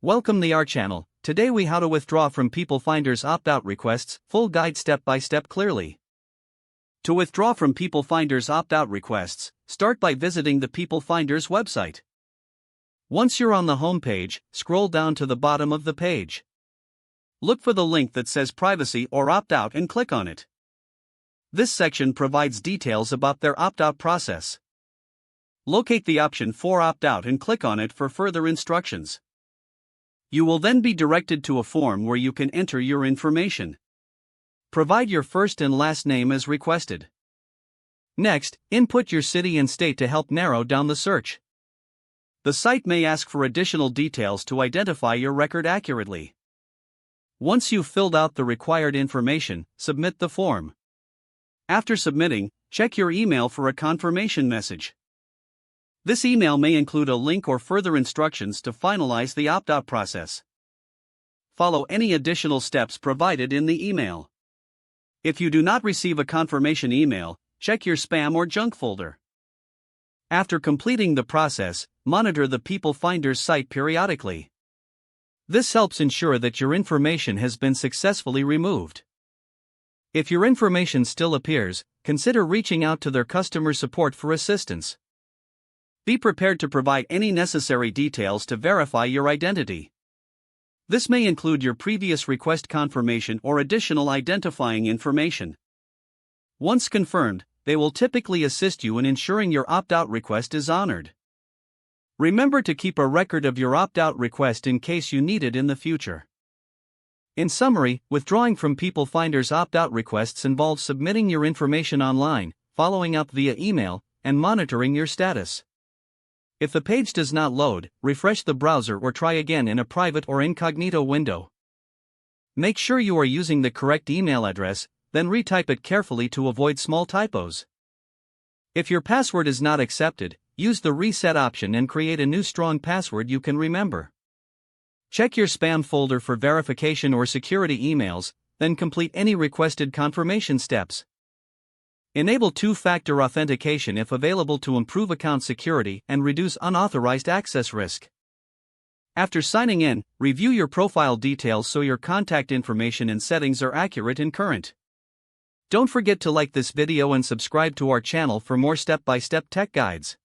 Welcome to our channel. Today we how to withdraw from PeopleFinders opt-out requests, full guide step by step clearly. To withdraw from PeopleFinders opt-out requests, start by visiting the PeopleFinders website. Once you're on the home page, scroll down to the bottom of the page. Look for the link that says privacy or opt-out and click on it. This section provides details about their opt-out process. Locate the option for opt-out and click on it for further instructions. You will then be directed to a form where you can enter your information. Provide your first and last name as requested. Next, input your city and state to help narrow down the search. The site may ask for additional details to identify your record accurately. Once you've filled out the required information, submit the form. After submitting, check your email for a confirmation message. This email may include a link or further instructions to finalize the opt-out process. Follow any additional steps provided in the email. If you do not receive a confirmation email, check your spam or junk folder. After completing the process, monitor the PeopleFinders site periodically. This helps ensure that your information has been successfully removed. If your information still appears, consider reaching out to their customer support for assistance. Be prepared to provide any necessary details to verify your identity. This may include your previous request confirmation or additional identifying information. Once confirmed, they will typically assist you in ensuring your opt-out request is honored. Remember to keep a record of your opt-out request in case you need it in the future. In summary, withdrawing from PeopleFinders opt-out requests involves submitting your information online, following up via email, and monitoring your status. If the page does not load, refresh the browser or try again in a private or incognito window. Make sure you are using the correct email address, then retype it carefully to avoid small typos. If your password is not accepted, use the reset option and create a new strong password you can remember. Check your spam folder for verification or security emails, then complete any requested confirmation steps. Enable two-factor authentication if available to improve account security and reduce unauthorized access risk. After signing in, review your profile details so your contact information and settings are accurate and current. Don't forget to like this video and subscribe to our channel for more step-by-step tech guides.